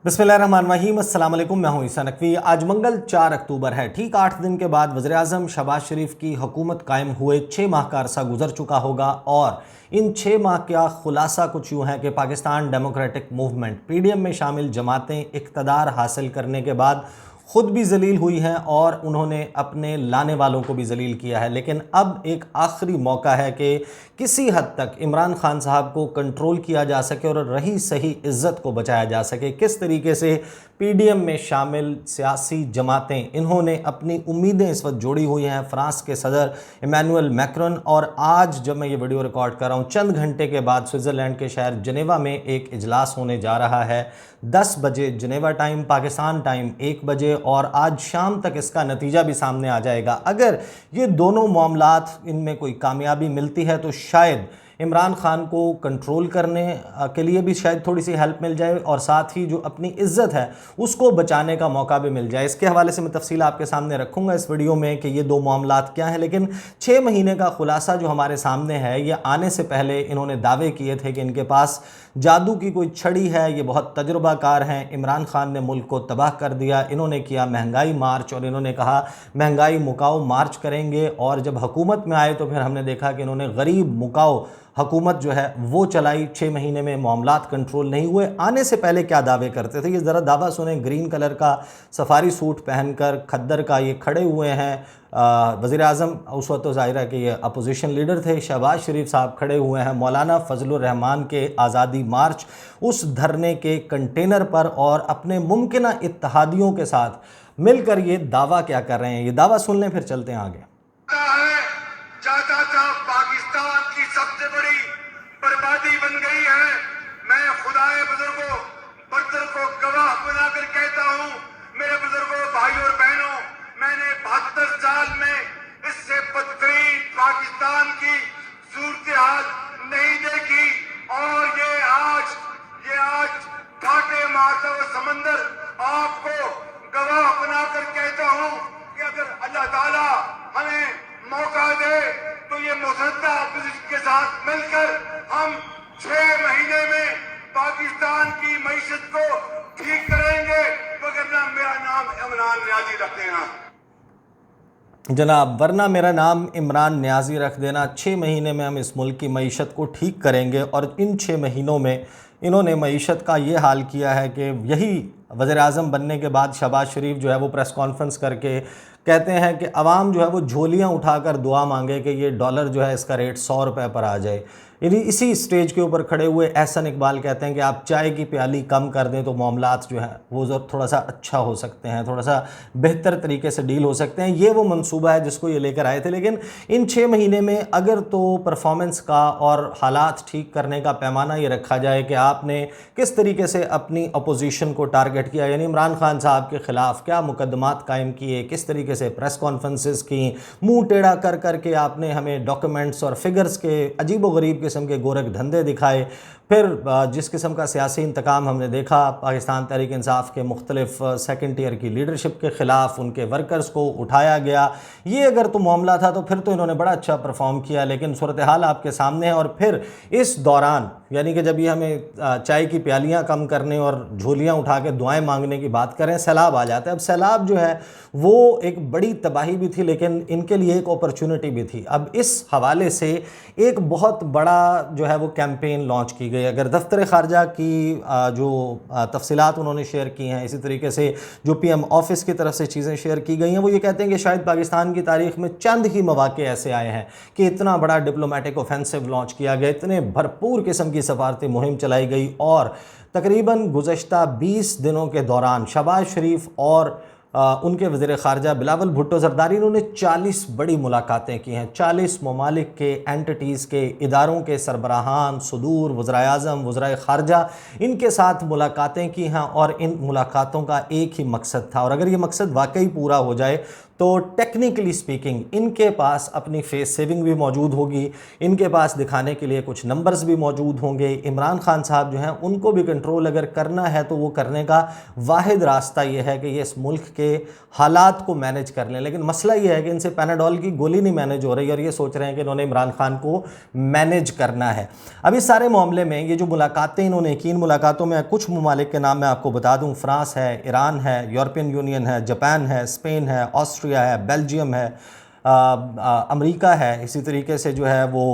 बिस्मिल्लाहिर्रहमानिर्रहीम, अस्सलाम वालेकुम। मैं हूं ईसा नकवी। आज मंगल 4 अक्टूबर है। ठीक 8 दिन के बाद वज़ीर आज़म शहबाज शरीफ की हुकूमत कायम हुए 6 माह का अरसा गुजर चुका होगा और इन 6 माह का खुलासा कुछ यूँ है कि पाकिस्तान डेमोक्रेटिक मूवमेंट PDM में शामिल जमातें इक़्तिदार हासिल करने के बाद ख़ुद भी जलील हुई हैं और उन्होंने अपने लाने वालों को भी जलील किया है। लेकिन अब एक आखिरी मौका है कि किसी हद तक इमरान खान साहब को कंट्रोल किया जा सके और रही सही इज़्ज़त को बचाया जा सके। किस तरीके से PDM में शामिल सियासी जमातें इन्होंने अपनी उम्मीदें इस वक्त जोड़ी हुई हैं फ्रांस के सदर इमैनुअल मैक्रोन। और आज जब मैं ये वीडियो रिकॉर्ड कर रहा हूँ, चंद घंटे के बाद स्विट्ज़रलैंड के शहर जनेवा में एक इजलास होने जा रहा है। 10 बजे जनेवा टाइम, पाकिस्तान टाइम 1 बजे, और आज शाम तक इसका नतीजा भी सामने आ जाएगा। अगर ये दोनों मामलात इनमें कोई कामयाबी मिलती है तो शायद इमरान खान को कंट्रोल करने के लिए भी शायद थोड़ी सी हेल्प मिल जाए और साथ ही जो अपनी इज़्ज़त है उसको बचाने का मौका भी मिल जाए। इसके हवाले से मैं तफसील आपके सामने रखूँगा इस वीडियो में कि ये दो मामलात क्या हैं। लेकिन 6 महीने का खुलासा जो हमारे सामने है, ये आने से पहले इन्होंने दावे किए थे कि इनके पास जादू की कोई छड़ी है, ये बहुत तजुर्बाकार हैं। इमरान खान ने मुल्क को तबाह कर दिया। इन्होंने किया महंगाई मार्च और इन्होंने कहा महंगाई मुकाओ मार्च करेंगे, और जब हुकूमत में आए तो फिर हमने देखा कि इन्होंने गरीब मुकाओ हुकूमत जो है वो चलाई। 6 महीने में मामलात कंट्रोल नहीं हुए। आने से पहले क्या दावे करते थे, ये ज़रा दावा सुने। ग्रीन कलर का सफारी सूट पहनकर खद्दर का ये खड़े हुए हैं वज़ीर आज़म। उस वक्त तो ज़ाहिर है कि ये अपोजिशन लीडर थे, शहबाज शरीफ साहब खड़े हुए हैं मौलाना फजलुर रहमान के आज़ादी मार्च उस धरने के कंटेनर पर, और अपने मुमकिना इत्तेहादियों के साथ मिलकर ये दावा क्या कर रहे हैं, ये दावा सुन लें फिर चलते हैं आगे। चाहता था पाकिस्तान की सबसे बड़ी बर्बादी बन गई है। मैं खुदाए बुजुर्गों बर्तर को गवाह बनाकर कहता हूँ, मेरे बुजुर्गों, भाइयों और बहनों, मैंने 72 साल में इससे बदतरीन पाकिस्तान की सूरत हाल नहीं देखी। और ये आज घाटे मारता हुआ समंदर आपको गवाह बनाकर कहता हूँ कि अगर अल्लाह ताला हमें मौका दे तो ये मुसद्दा अपोजिशन के साथ मिलकर हम 6 महीने में पाकिस्तान की मईशत को ठीक करेंगे। वरना मेरा नाम इमरान न्याजी रख देना जनाब, वरना मेरा नाम इमरान न्याजी रख देना। 6 महीने में हम इस मुल्क की मईशत को ठीक करेंगे। और इन 6 महीनों में इन्होंने मईशत का ये हाल किया है कि यही वज़ीर आज़म बनने के बाद शहबाज शरीफ जो है वो प्रेस कॉन्फ्रेंस करके कहते हैं कि अवाम जो है वो झोलियाँ उठाकर दुआ मांगे कि ये डॉलर जो है इसका रेट 100 रुपये पर आ जाए। इसी स्टेज के ऊपर खड़े हुए एहसन इकबाल कहते हैं कि आप चाय की प्याली कम कर दें तो मामलात जो है वो थोड़ा सा अच्छा हो सकते हैं, थोड़ा सा बेहतर तरीके से डील हो सकते हैं। ये वो मंसूबा है जिसको ये लेकर आए थे। लेकिन इन 6 महीने में अगर तो परफॉर्मेंस का और हालात ठीक करने का पैमाना ये रखा जाए कि आपने किस तरीके से अपनी अपोजिशन को टारगेट किया, यानी इमरान खान साहब के ख़िलाफ़ क्या मुकदमात कायम किए, किस तरीके से प्रेस कॉन्फ्रेंसेस की, मुँह टेढ़ा कर करके आपने हमें डॉक्यूमेंट्स और फिगर्स के अजीब व गरीब किस्म के गोरख धंधे दिखाए, फिर जिस किस्म का सियासी इंतकाम हमने देखा पाकिस्तान तहरीक इंसाफ के मुख्तलिफ सेकंड टियर की लीडरशिप के ख़िलाफ़, उनके वर्कर्स को उठाया गया। ये अगर तो मामला था तो फिर तो इन्होंने बड़ा अच्छा परफॉर्म किया। लेकिन सूरत हाल आपके सामने है। और फिर इस दौरान यानी कि जब ये हमें चाय की प्यालियाँ कम करने और झोलियाँ उठा के दुआएँ मांगने की बात करें, सैलाब आ जाता है। अब सैलाब जो है वो एक बड़ी तबाही भी थी, लेकिन इनके लिए एक अपॉर्चुनिटी भी थी। अब इस हवाले से एक बहुत बड़ा जो है वो कैंपेन लॉन्च की गई। अगर दफ्तर ख़ारजा की जो तफसीलात उन्होंने शेयर की हैं, इसी तरीके से जो PM ऑफिस की तरफ से चीज़ें शेयर की गई हैं, वो ये कहते हैं कि शायद पाकिस्तान की तारीख़ में चंद ही मौक़े ऐसे आए हैं कि इतना बड़ा डिप्लोमेटिक ऑफेंसिव लॉन्च किया गया, इतने भरपूर किस्म की सफारती मुहिम चलाई गई, और तकरीबन गुज़श्ता 20 दिनों के दौरान शहबाज शरीफ और उनके वज़ीर ख़ारजा बिलावल भुट्टो ज़रदारी इन्होंने 40 बड़ी मुलाकातें की हैं। 40 ममालिक के एंटिटीज़ के इदारों के सरबराहान, सदूर, वज़ीर आज़म, वज़ीर ख़ारजा, इनके साथ मुलाकातें की हैं। और इन मुलाकातों का एक ही मकसद था, और अगर ये मकसद वाकई पूरा हो जाए तो टेक्निकली स्पीकिंग इनके पास अपनी फेस सेविंग भी मौजूद होगी, इनके पास दिखाने के लिए कुछ नंबर्स भी मौजूद होंगे। इमरान खान साहब जो हैं उनको भी कंट्रोल अगर करना है तो वो करने का वाहिद रास्ता ये है कि ये इस मुल्क के के हालात को मैनेज कर लें। लेकिन मसला ये है कि इनसे पैनाडोल की गोली नहीं मैनेज हो रही और ये सोच रहे हैं कि इन्होंने इमरान खान को मैनेज करना है। अब इस सारे मामले में ये जो मुलाकातें इन्होंने की, इन मुलाकातों में कुछ ममालिक के नाम मैं आपको बता दूं, फ्रांस है, ईरान है, यूरोपियन यूनियन है, जापान है, स्पेन है, ऑस्ट्रिया है, बेल्जियम है, अमेरिका है। इसी तरीके से जो है वो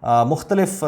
मुख्तलिफ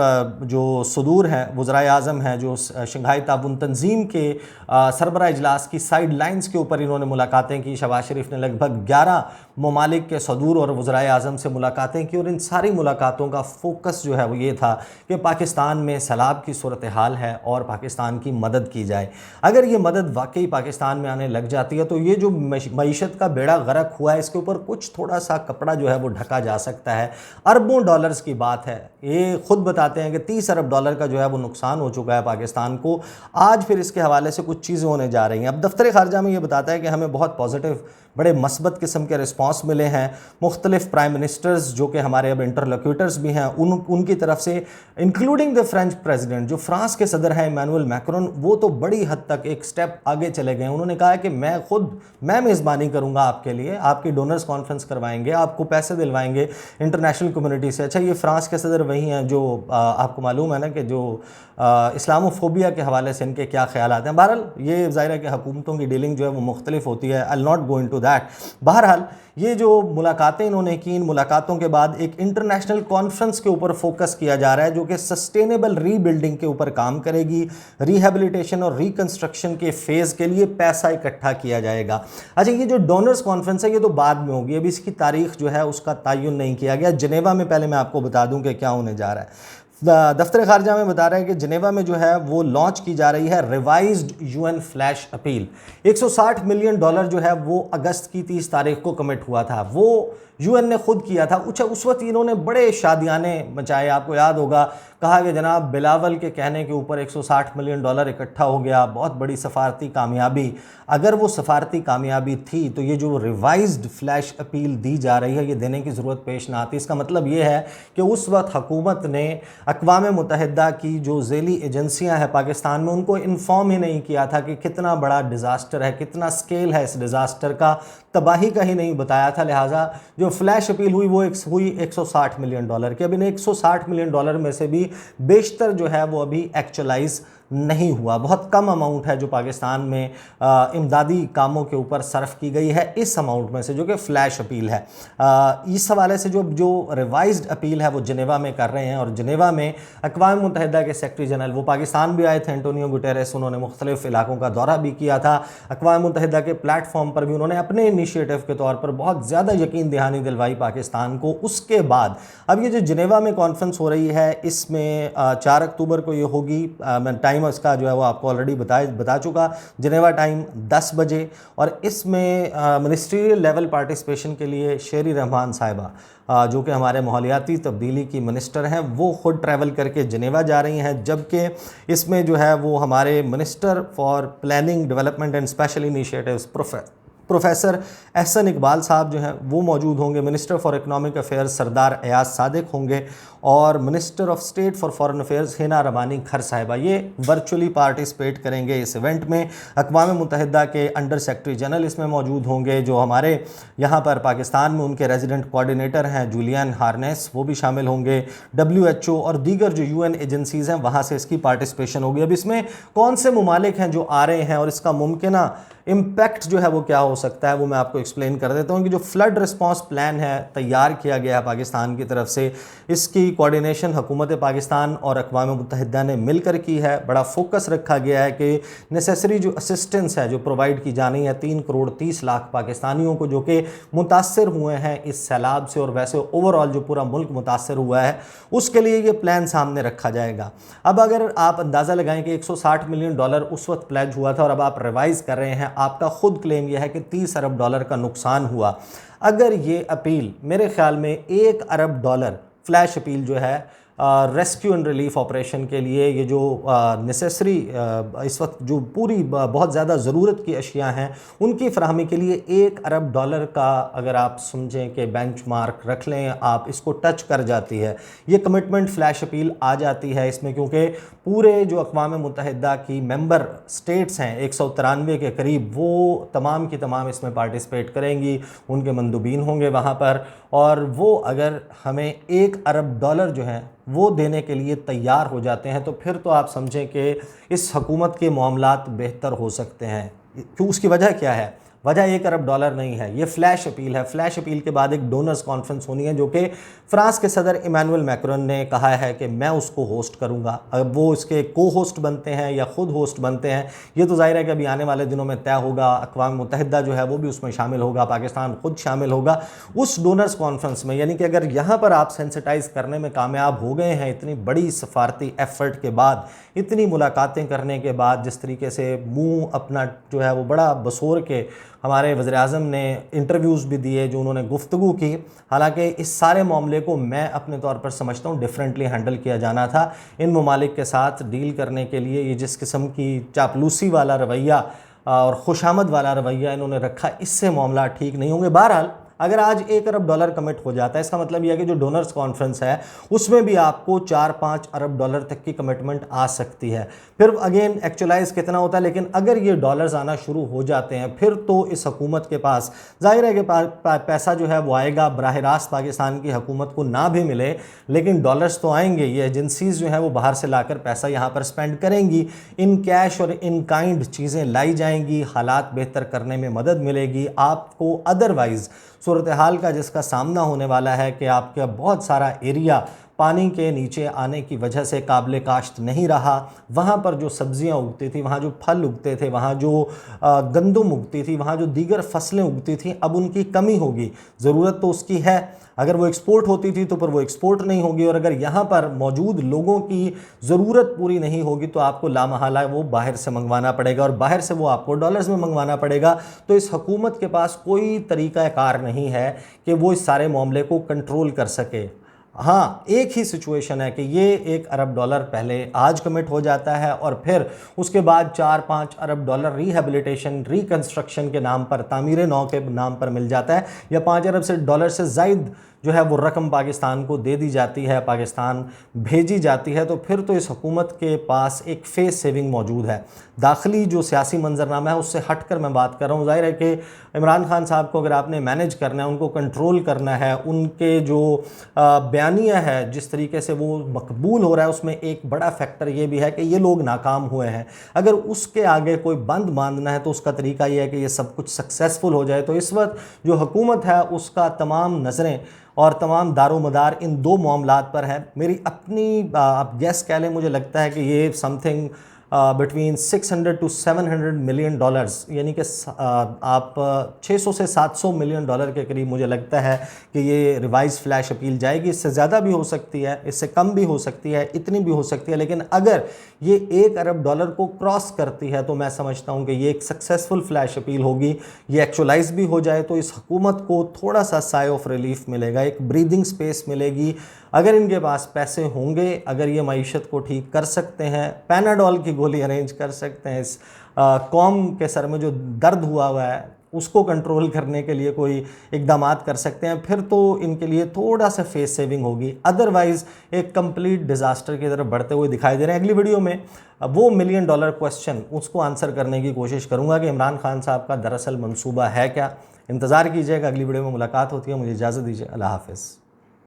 जो सदूर हैं, वज़राए आज़म हैं, जो शंघाई ताउन तंजीम के सरबराह इजलास की साइड लाइन्स के ऊपर इन्होंने मुलाकातें की। शहबाज शरीफ ने लगभग 11 ममालिक के सदूर और वज़राए आज़म से मुलाकातें की और इन सारी मुलाकातों का फ़ोकस जो है वो ये था कि पाकिस्तान में सैलाब की सूरत हाल है और पाकिस्तान की मदद की जाए। अगर ये मदद वाकई पाकिस्तान में आने लग जाती है तो ये जो मईशत का बेड़ा गर्क हुआ है इसके ऊपर कुछ थोड़ा सा कपड़ा जो है वो ढका जा सकता है। अरबों डॉलर्स की बात है, ये खुद बताते हैं कि 30 अरब डॉलर का जो है वो नुकसान हो चुका है पाकिस्तान को। आज फिर इसके हवाले से कुछ चीज़ें होने जा रही हैं। अब दफ्तर खारजा में ये बताता है कि हमें बहुत पॉजिटिव, बड़े मस्बत किस्म के रिस्पांस मिले हैं। मुख्तलिफ प्राइम मिनिस्टर्स जो कि हमारे अब इंटरलोक्यूटर्स भी हैं उनकी तरफ से, इंक्लूडिंग द फ्रेंच प्रेसिडेंट, जो फ्रांस के सदर हैं इमैनुअल मैक्रोन, वो तो बड़ी हद तक एक स्टेप आगे चले गए। उन्होंने कहा है कि मैं मेज़बानी करूंगा आपके लिए, आपकी डोनर्स कॉन्फ्रेंस करवाएंगे, आपको पैसे दिलवाएंगे इंटरनेशनल कम्युनिटी से। अच्छा, ये फ्रांस के सदर वही हैं जो आपको मालूम है ना कि जो इस्लामोफोबिया के हवाले से इनके क्या ख्याल आते हैं। बहरहाल ये ज़ाहिर है कि हुकूमतों की डीलिंग जो है वो मुख्तलिफ होती है। I will not go into that. बहरहाल ये जो मुलाकातें इन्होंने की, इन मुलाकातों के बाद एक इंटरनेशनल कॉन्फ्रेंस के ऊपर फोकस किया जा रहा है जो कि सस्टेनेबल रीबिल्डिंग के ऊपर काम करेगी। रिहेबिलिटेशन और रिकंस्ट्रक्शन के फेज़ के लिए पैसा इकट्ठा किया जाएगा। अच्छा, ये जो डोनर्स कॉन्फ्रेंस है ये तो बाद में होगी, अभी इसकी तारीख जो है उसका तयन नहीं किया गया। जिनेवा में पहले मैं आपको बता दूं कि क्या होने जा रहा है। दफ्तर खारजा में बता रहा है कि जिनेवा में जो है वो लॉन्च की जा रही है revised UN flash appeal. 160 million dollar जो है वो अगस्त की 30 तारीख को कमिट हुआ था, वो यूएन ने खुद किया था। उस वक्त इन्होंने बड़े शादियाने मचाए। आपको याद होगा, कहा कि जनाब बिलावल के कहने के ऊपर 160 मिलियन डॉलर इकट्ठा हो गया, बहुत बड़ी सफारती कामयाबी। अगर वो सफारती कामयाबी थी तो ये जो रिवाइज्ड फ्लैश अपील दी जा रही है ये देने की ज़रूरत पेश ना आती। इसका मतलब ये है कि उस वक्त हुकूमत ने अक़वाम मुत्तहिदा की जो ज़ेली एजेंसियां हैं पाकिस्तान में उनको इन्फॉर्म ही नहीं किया था कि कितना बड़ा डिज़ास्टर है, कितना स्केल है इस डिज़ास्टर का, तबाही का ही नहीं बताया था। लिहाजा जो फ्लैश अपील हुई वो हुई 160 मिलियन डॉलर की। अब इन 160 मिलियन डॉलर में से भी बेशतर जो है वो अभी एक्चुअलाइज नहीं हुआ। बहुत कम अमाउंट है जो पाकिस्तान में इमदादी कामों के ऊपर सर्फ की गई है इस अमाउंट में से, जो कि फ्लैश अपील है। इस हवाले से जो रिवाइज्ड अपील है वो जिनेवा में कर रहे हैं और जिनेवा में अक़वाम मुत्तहिदा के सेक्रेटरी जनरल, वो पाकिस्तान भी आए थे, एंटोनियो गुटेरेस, उन्होंने मुख्तलिफ इलाकों का दौरा भी किया था। अक़वाम मुत्तहिदा के प्लेटफॉर्म पर भी उन्होंने अपने इनिशिएटिव के तौर पर बहुत ज़्यादा यकीन दहानी दिलवाई पाकिस्तान को। उसके बाद अब ये जो जिनेवा में कॉन्फ्रेंस हो रही है इसमें 4 अक्टूबर को ये होगी। मैं टाइम इसका जो है वो आपको ऑलरेडी बता चुका, जिनेवा टाइम 10 बजे। और इसमें मिनिस्ट्रियल लेवल पार्टिसिपेशन के लिए शेरी रहमान साहिबा जो कि हमारे माहौलियाती तब्दीली की मिनिस्टर हैं वो ख़ुद ट्रैवल करके जिनेवा जा रही हैं, जबकि इसमें जो है वो हमारे minister for planning development and special initiatives professor Ahsan Iqbal sahab जो हैं वो मौजूद होंगे। Minister for economic affairs Sardar Ayaz Sadiq होंगे और minister of state for foreign affairs Hina Rabbani Khar sahiba, ये वर्चुअली पार्टिसिपेट करेंगे इस इवेंट में। अक़वाम मुत्तहिदा के अंडर सेक्रेटरी जनरल इसमें मौजूद होंगे। जो हमारे यहाँ पर पाकिस्तान में उनके रेजिडेंट कोऑर्डिनेटर हैं जूलियन हार्नेस, वो भी शामिल होंगे। WHO और दीगर जो UN एजेंसीज़ हैं वहाँ से इसकी पार्टिसिपेशन होगी। अब इसमें कौन से ममालिक हैं जो आ रहे हैं और इसका मुमकिन इम्पैक्ट जो है वो क्या हो सकता है वो मैं आपको एक्सप्लेन कर देता हूँ। कि जो फ्लड रिस्पांस प्लान है तैयार किया गया है पाकिस्तान की तरफ से, इसकी कोऑर्डिनेशन हुकूमत पाकिस्तान और अक़वाम मुत्तहिदा ने मिलकर की है। बड़ा फोकस रखा गया है कि नेसेसरी जो असिस्टेंस है जो प्रोवाइड की जानी है 3 करोड़ 30 लाख पाकिस्तानियों को जो कि मुतासर हुए हैं इस सैलाब से, और वैसे ओवरऑल जो पूरा मुल्क मुतासर हुआ है उसके लिए ये प्लान सामने रखा जाएगा। अब अगर आप अंदाज़ा लगाएं कि 160 मिलियन डॉलर उस वक्त प्लेज हुआ था और अब आप रिवाइज़ कर रहे हैं, आपका खुद क्लेम यह है कि 30 अरब डॉलर का नुकसान हुआ। अगर ये अपील, मेरे ख्याल में 1 अरब डॉलर फ्लैश अपील जो है रेस्क्यू एंड रिलीफ ऑपरेशन के लिए ये जो नेसेसरी इस वक्त जो पूरी बहुत ज़्यादा ज़रूरत की अशिया हैं उनकी फराहमी के लिए $1 अरब का अगर आप समझें कि बेंचमार्क रख लें, आप इसको टच कर जाती है ये कमिटमेंट, फ्लैश अपील आ जाती है इसमें, क्योंकि पूरे जो अक़वाम मुत्तहिदा की मेंबर स्टेट्स हैं 193 के करीब, वो तमाम की तमाम इसमें पार्टिसिपेट करेंगी, उनके मंदूबीन होंगे वहाँ पर, और वो अगर हमें $1 अरब जो है वो देने के लिए तैयार हो जाते हैं तो फिर तो आप समझें कि इस हुकूमत के मामलात बेहतर हो सकते हैं। क्यों? उसकी वजह क्या है? वजह $1 अरब नहीं है, ये फ्लैश अपील है। फ्लैश अपील के बाद एक डोनर्स कॉन्फ्रेंस होनी है जो कि फ्रांस के सदर इमानुएल मैक्रोन ने कहा है कि मैं उसको होस्ट करूंगा। अब वो इसके को होस्ट बनते हैं या खुद होस्ट बनते हैं ये तो जाहिर है कि अभी आने वाले दिनों में तय होगा। अक़वाम मुत्तहिदा जो है वो भी उसमें शामिल होगा, पाकिस्तान खुद शामिल होगा उस डोनर्स कॉन्फ्रेंस में। यानी कि अगर यहाँ पर आप सेंसिटाइज़ करने में कामयाब हो गए हैं, इतनी बड़ी सफारती एफर्ट के बाद, इतनी मुलाकातें करने के बाद, जिस तरीके से मुँह अपना जो है वो बड़ा बसोर के हमारे वज़ीर-ए-आज़म ने इंटरव्यूज़ भी दिए, जो उन्होंने गुफ्तगू की, हालांकि इस सारे मामले को मैं अपने तौर पर समझता हूँ डिफरेंटली हैंडल किया जाना था। इन ममालिक के साथ डील करने के लिए ये जिस किस्म की चापलूसी वाला रवैया और खुशामद वाला रवैया इन्होंने रखा, इससे मामला ठीक नहीं होंगे। बहरहाल अगर आज $1 अरब कमिट हो जाता है, इसका मतलब यह है कि जो डोनर्स कॉन्फ्रेंस है उसमें भी आपको $4-5 अरब तक की कमिटमेंट आ सकती है। फिर अगेन एक्चुअलाइज कितना होता है, लेकिन अगर ये डॉलर्स आना शुरू हो जाते हैं फिर तो इस हुकूमत के पास जाहिर है कि पैसा जो है वो आएगा। बराह रास्त पाकिस्तान की हुकूमत को ना भी मिले लेकिन डॉलर्स तो आएंगे। ये एजेंसीज़ जो है वो बाहर से लाकर पैसा यहाँ पर स्पेंड करेंगी, इन कैश और इन काइंड चीज़ें लाई जाएंगी, हालात बेहतर करने में मदद मिलेगी आपको। अदरवाइज़ सूरत हाल का जिसका सामना होने वाला है कि आपका बहुत सारा एरिया पानी के नीचे आने की वजह से काबिल काश्त नहीं रहा, वहाँ पर जो सब्जियाँ उगती थी, वहाँ जो फल उगते थे, वहाँ जो गंदम उगती थी, वहाँ जो दीगर फसलें उगती थी, अब उनकी कमी होगी। ज़रूरत तो उसकी है, अगर वो एक्सपोर्ट होती थी तो पर वो एक्सपोर्ट नहीं होगी, और अगर यहाँ पर मौजूद लोगों की ज़रूरत पूरी नहीं होगी तो आपको लामहला वो बाहर से मंगवाना पड़ेगा, और बाहर से वो आपको डॉलर्स में मंगवाना पड़ेगा। तो इस हुकूमत के पास कोई तरीक़ा कार नहीं है कि वो इस सारे मामले को कंट्रोल कर सके। हाँ, एक ही सिचुएशन है कि ये $1 अरब पहले आज कमिट हो जाता है और फिर उसके बाद $4-5 अरब रिहेबिलिटेशन, रिकंस्ट्रक्शन के नाम पर, तामीर नौ के नाम पर मिल जाता है, या $5 अरब से ज़ायद जो है वो रकम पाकिस्तान को दे दी जाती है, पाकिस्तान भेजी जाती है। तो फिर तो इस हुकूमत के पास एक फेस सेविंग मौजूद है। दाखिली जो सियासी मंजरनामा है उससे हट कर मैं बात कर रहा हूँ। ज़ाहिर है कि इमरान खान साहब को अगर आपने मैनेज करना है, उनको कंट्रोल करना है, उनके जो बयानिया है जिस तरीके से वो मकबूल हो रहा है, उसमें एक बड़ा फैक्टर ये भी है कि ये लोग नाकाम हुए हैं। अगर उसके आगे कोई बंद बांधना है तो उसका तरीका ये है कि ये सब कुछ सक्सेसफुल हो जाए। तो इस वक्त जो हुकूमत है उसका तमाम नज़रें और तमाम दारोमदार इन दो मामलात पर है। मेरी अपनी आप गैस कह लें, मुझे लगता है कि ये something between 600 to 700 million dollars, यानी कि आप 600 से 700 मिलियन डॉलर के करीब मुझे लगता है कि ये रिवाइज फ्लैश अपील जाएगी। इससे ज़्यादा भी हो सकती है, इससे कम भी हो सकती है, इतनी भी हो सकती है, लेकिन अगर ये $1 अरब को क्रॉस करती है तो मैं समझता हूँ कि ये एक सक्सेसफुल फ्लैश अपील होगी। ये एक्चुअलाइज भी हो जाए तो इस हुकूमत को थोड़ा सा साय ऑफ रिलीफ मिलेगा, एक ब्रीदिंग स्पेस मिलेगी। अगर इनके पास पैसे होंगे, अगर ये मईशत को ठीक कर सकते हैं, पैनाडोल की गोली अरेंज कर सकते हैं, इस कौम के सर में जो दर्द हुआ है उसको कंट्रोल करने के लिए कोई इकदामात कर सकते हैं, फिर तो इनके लिए थोड़ा सा फेस सेविंग होगी। अदरवाइज़ एक कंप्लीट डिज़ास्टर की तरफ बढ़ते हुए दिखाई दे रहे हैं। अगली वीडियो में वो $1 मिलियन क्वेश्चन उसको आंसर करने की कोशिश करूँगा कि इमरान खान साहब का दरअसल मंसूबा है क्या। इंतज़ार कीजिएगा, अगली वीडियो में मुलाकात होती है। मुझे इजाज़त दीजिए, अल्लाह हाफ़िज़।